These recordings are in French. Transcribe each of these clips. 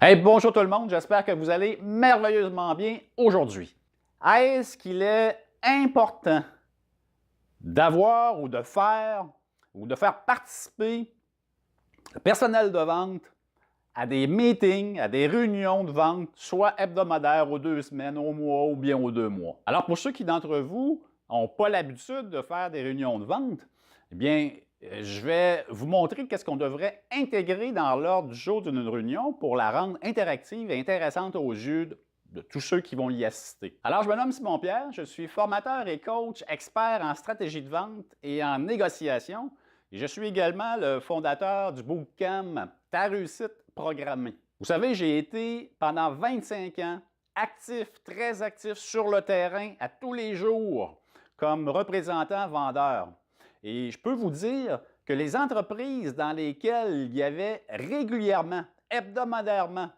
Hey, bonjour tout le monde, j'espère que vous allez merveilleusement bien aujourd'hui. Est-ce qu'il est important d'avoir ou de faire participer le personnel de vente à des meetings, à des réunions de vente, soit hebdomadaires aux 2 semaines, au mois ou bien aux 2 mois? Alors, pour ceux qui d'entre vous n'ont pas l'habitude de faire des réunions de vente, eh bien, je vais vous montrer qu'est-ce qu'on devrait intégrer dans l'ordre du jour d'une réunion pour la rendre interactive et intéressante aux yeux de tous ceux qui vont y assister. Alors, je me nomme Simon Pierre, je suis formateur et coach expert en stratégie de vente et en négociation. Et je suis également le fondateur du bootcamp Ta réussite programmée. Vous savez, j'ai été pendant 25 ans actif, très actif sur le terrain à tous les jours comme représentant vendeur. Et je peux vous dire que les entreprises dans lesquelles il y avait régulièrement, hebdomadairement,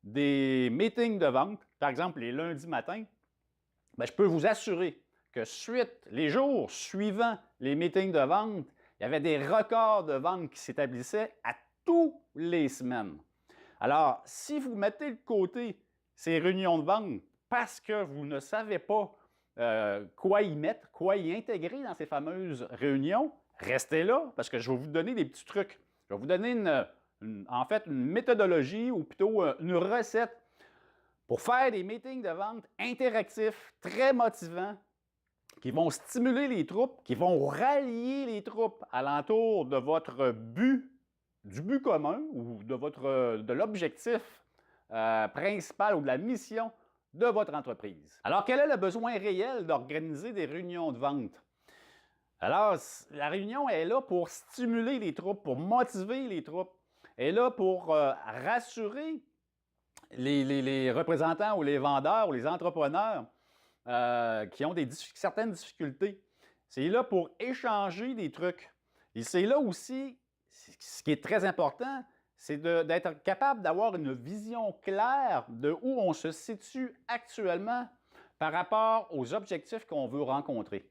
des meetings de vente, par exemple les lundis matins, je peux vous assurer que les jours suivant les meetings de vente, il y avait des records de vente qui s'établissaient à tous les semaines. Alors, si vous mettez de côté ces réunions de vente parce que vous ne savez pas quoi y mettre, quoi y intégrer dans ces fameuses réunions, restez là parce que je vais vous donner des petits trucs. Je vais vous donner en fait une méthodologie ou plutôt une recette pour faire des meetings de vente interactifs, très motivants, qui vont stimuler les troupes, qui vont rallier les troupes alentour de votre but, du but commun ou de l'objectif principal ou de la mission de votre entreprise. Alors, quel est le besoin réel d'organiser des réunions de vente? Alors, la réunion est là pour stimuler les troupes, pour motiver les troupes. Elle est là pour rassurer les représentants ou les vendeurs ou les entrepreneurs qui ont certaines difficultés. C'est là pour échanger des trucs. Et c'est là aussi, ce qui est très important, c'est d'être capable d'avoir une vision claire de où on se situe actuellement par rapport aux objectifs qu'on veut rencontrer.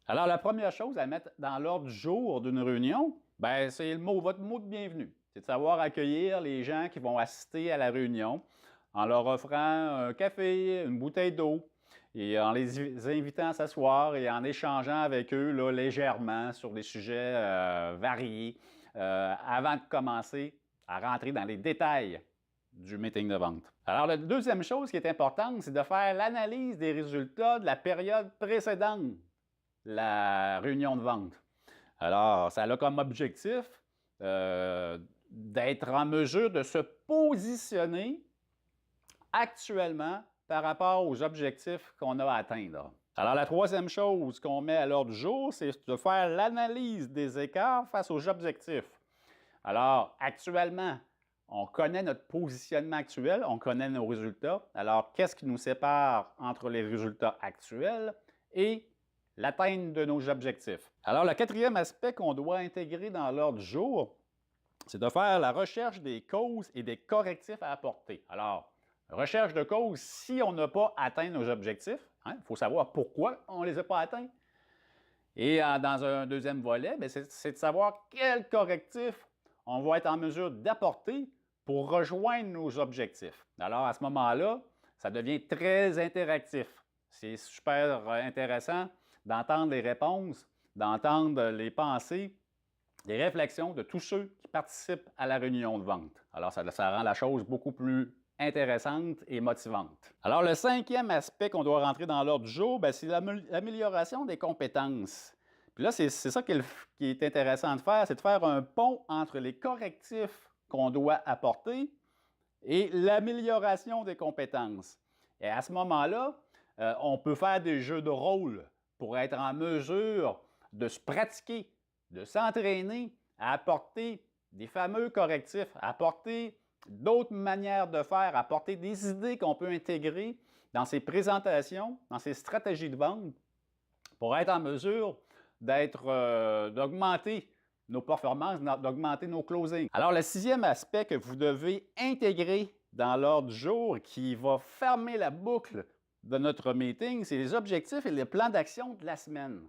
Alors, la première chose à mettre dans l'ordre du jour d'une réunion, c'est votre mot de bienvenue. C'est de savoir accueillir les gens qui vont assister à la réunion en leur offrant un café, une bouteille d'eau, et en les invitant à s'asseoir et en échangeant avec eux là, légèrement sur des sujets variés avant de commencer à rentrer dans les détails du meeting de vente. Alors, la deuxième chose qui est importante, c'est de faire l'analyse des résultats de la période précédente, la réunion de vente. Alors, ça a comme objectif d'être en mesure de se positionner actuellement par rapport aux objectifs qu'on a à atteindre. Alors, la troisième chose qu'on met à l'ordre du jour, c'est de faire l'analyse des écarts face aux objectifs. Alors, actuellement, on connaît notre positionnement actuel, on connaît nos résultats. Alors, qu'est-ce qui nous sépare entre les résultats actuels et l'atteinte de nos objectifs? Alors, le quatrième aspect qu'on doit intégrer dans l'ordre du jour, c'est de faire la recherche des causes et des correctifs à apporter. Alors, recherche de causes, si on n'a pas atteint nos objectifs, il faut savoir pourquoi on ne les a pas atteints. Et dans un deuxième volet, c'est de savoir quels correctifs on va être en mesure d'apporter pour rejoindre nos objectifs. Alors, à ce moment-là, ça devient très interactif. C'est super intéressant d'entendre les réponses, d'entendre les pensées, les réflexions de tous ceux qui participent à la réunion de vente. Alors, ça rend la chose beaucoup plus intéressante et motivante. Alors, le cinquième aspect qu'on doit rentrer dans l'ordre du jour, c'est l'amélioration des compétences. Puis là, c'est ça qui est intéressant de faire, c'est de faire un pont entre les correctifs qu'on doit apporter et l'amélioration des compétences. Et à ce moment-là, on peut faire des jeux de rôle pour être en mesure de se pratiquer, de s'entraîner à apporter des fameux correctifs, à apporter d'autres manières de faire, à apporter des idées qu'on peut intégrer dans ces présentations, dans ces stratégies de vente pour être en mesure d'augmenter nos performances, d'augmenter nos closings. Alors, le sixième aspect que vous devez intégrer dans l'ordre du jour qui va fermer la boucle de notre meeting, c'est les objectifs et les plans d'action de la semaine.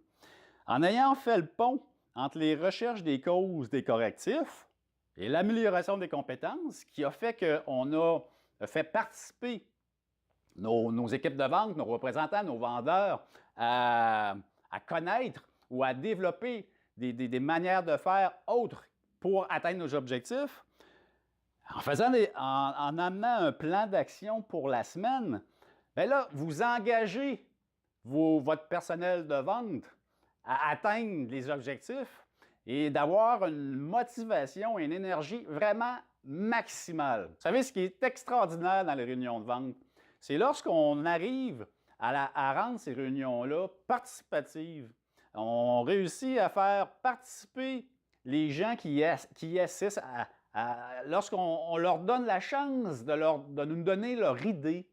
En ayant fait le pont entre les recherches des causes des correctifs et l'amélioration des compétences, qui a fait qu'on a fait participer nos équipes de vente, nos représentants, nos vendeurs à connaître ou à développer des manières de faire autres pour atteindre nos objectifs, en amenant un plan d'action pour la semaine, bien là, vous engagez votre personnel de vente à atteindre les objectifs et d'avoir une motivation et une énergie vraiment maximale. Vous savez, ce qui est extraordinaire dans les réunions de vente, c'est lorsqu'on arrive à rendre ces réunions-là participatives. On réussit à faire participer les gens qui assistent lorsqu'on leur donne la chance de nous donner leur idée.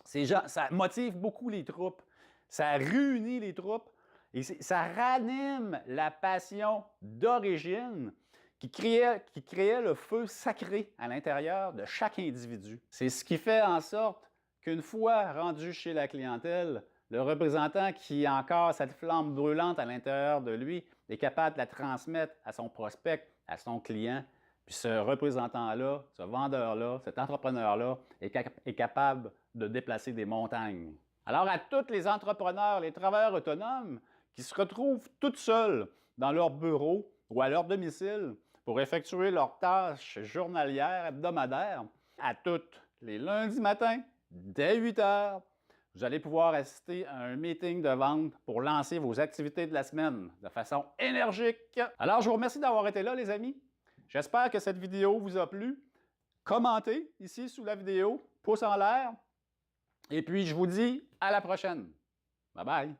Ces gens, ça motive beaucoup les troupes, ça réunit les troupes et ça ranime la passion d'origine qui créait le feu sacré à l'intérieur de chaque individu. C'est ce qui fait en sorte qu'une fois rendu chez la clientèle, le représentant qui a encore cette flamme brûlante à l'intérieur de lui est capable de la transmettre à son prospect, à son client. Puis ce représentant-là, ce vendeur-là, cet entrepreneur-là est capable de déplacer des montagnes. Alors à tous les entrepreneurs, les travailleurs autonomes qui se retrouvent tout seuls dans leur bureau ou à leur domicile pour effectuer leurs tâches journalières, hebdomadaires, à tous les lundis matins, dès 8 heures, vous allez pouvoir assister à un meeting de vente pour lancer vos activités de la semaine de façon énergique. Alors, je vous remercie d'avoir été là, les amis. J'espère que cette vidéo vous a plu. Commentez ici sous la vidéo, pouce en l'air. Et puis, je vous dis à la prochaine. Bye bye.